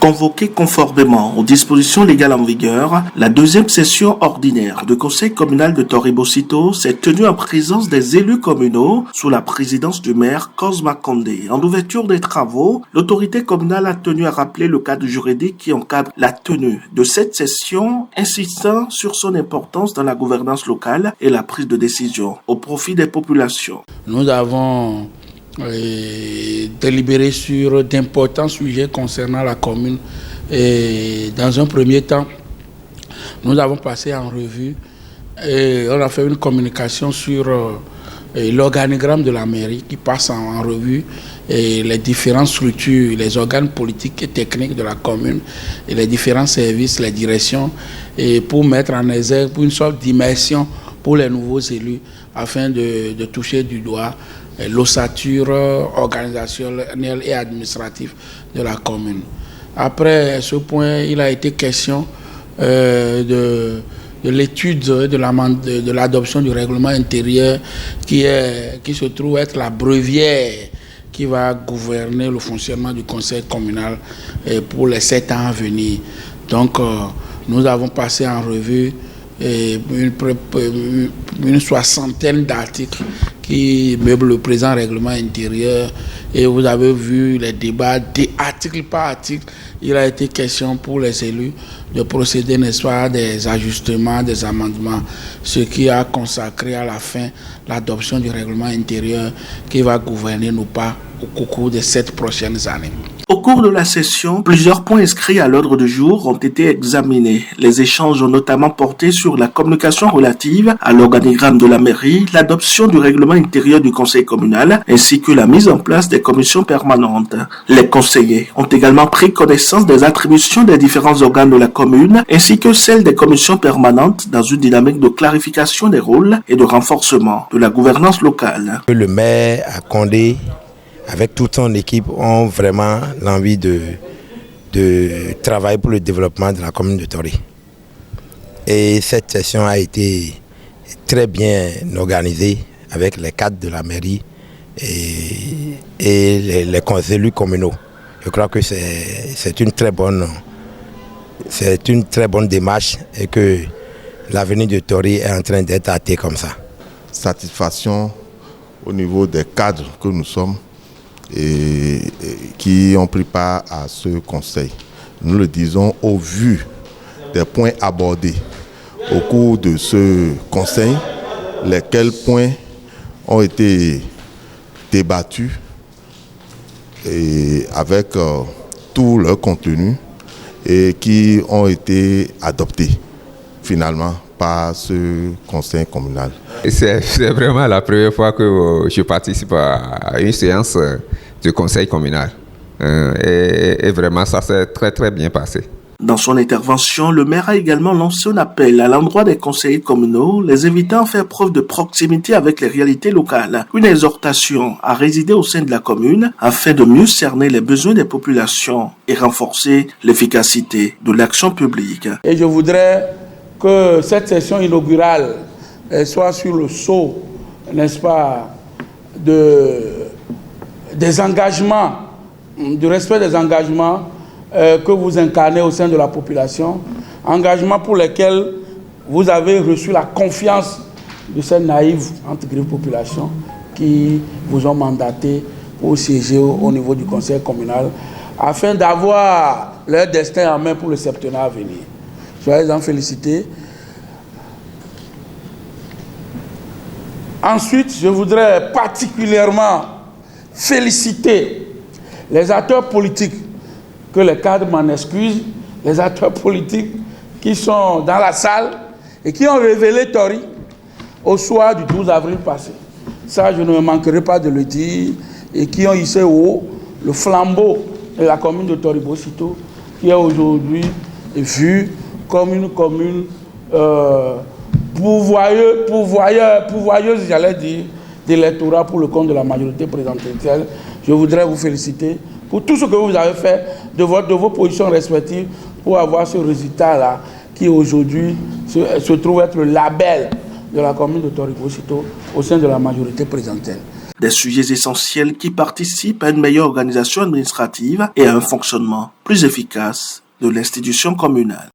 Convoquée conformément aux dispositions légales en vigueur, la deuxième session ordinaire du Conseil communal de Toribocito s'est tenue en présence des élus communaux sous la présidence du maire Cosma Condé. En ouverture des travaux, l'autorité communale a tenu à rappeler le cadre juridique qui encadre la tenue de cette session, insistant sur son importance dans la gouvernance locale et la prise de décision au profit des populations. Nous avons délibéré sur d'importants sujets concernant la commune et dans un premier temps, nous avons passé en revue et on a fait une communication sur l'organigramme de la mairie qui passe en revue et les différentes structures, les organes politiques et techniques de la commune et les différents services, les directions et pour mettre en exergue pour une sorte d'immersion pour les nouveaux élus afin de toucher du doigt l'ossature organisationnelle et administrative de la commune. Après ce point, il a été question de l'étude de l'adoption du règlement intérieur qui se trouve être la brevière qui va gouverner le fonctionnement du conseil communal pour les 7 ans à venir. Donc, nous avons passé en revue une soixantaine d'articles qui meublent le présent règlement intérieur et vous avez vu les débats article par article. Il a été question pour les élus de procéder, n'est-ce pas, à des ajustements, des amendements, ce qui a consacré à la fin l'adoption du règlement intérieur qui va gouverner nos pas au cours des 7 prochaines années. Au cours de la session, plusieurs points inscrits à l'ordre du jour ont été examinés. Les échanges ont notamment porté sur la communication relative à l'organigramme de la mairie, l'adoption du règlement intérieur du conseil communal, ainsi que la mise en place des commissions permanentes. Les conseillers ont également pris connaissance des attributions des différents organes de la commune, ainsi que celles des commissions permanentes dans une dynamique de clarification des rôles et de renforcement de la gouvernance locale. Le maire a Condé, avec toute son équipe, ont vraiment l'envie de travailler pour le développement de la commune de Tori. Et cette session a été très bien organisée avec les cadres de la mairie et les élus communaux. Je crois que c'est une très bonne démarche et que l'avenir de Tori est en train d'être hâté comme ça. Satisfaction au niveau des cadres que nous sommes et qui ont pris part à ce conseil. Nous le disons au vu des points abordés au cours de ce conseil, lesquels points ont été débattus et avec tout leur contenu et qui ont été adoptés finalement par ce conseil communal. C'est vraiment la première fois que je participe à une séance du conseil communal. Et vraiment, ça s'est très très bien passé. Dans son intervention, le maire a également lancé un appel à l'endroit des conseillers communaux, les invitant à faire preuve de proximité avec les réalités locales. Une exhortation à résider au sein de la commune afin de mieux cerner les besoins des populations et renforcer l'efficacité de l'action publique. Et je voudrais que cette session inaugurale soit sur le sceau, n'est-ce pas, des engagements, du respect des engagements que vous incarnez au sein de la population, engagements pour lesquels vous avez reçu la confiance de cette naïve entre griffes population qui vous ont mandaté pour siéger au niveau du conseil communal afin d'avoir leur destin en main pour le septennat à venir. Soyez-en félicités. Ensuite, je voudrais particulièrement féliciter les acteurs politiques, que les cadres m'en excusent, les acteurs politiques qui sont dans la salle et qui ont révélé Tori au soir du 12 avril passé. Ça, je ne me manquerai pas de le dire, et qui ont hissé haut le flambeau de la commune de Toribocito, qui est aujourd'hui vue comme une commune pourvoyeuse, j'allais dire, d'électorat pour le compte de la majorité présidentielle. Je voudrais vous féliciter pour tout ce que vous avez fait de vos positions respectives pour avoir ce résultat-là qui aujourd'hui se trouve être le label de la commune de Toribocito au sein de la majorité présidentielle. Des sujets essentiels qui participent à une meilleure organisation administrative et à un fonctionnement plus efficace de l'institution communale.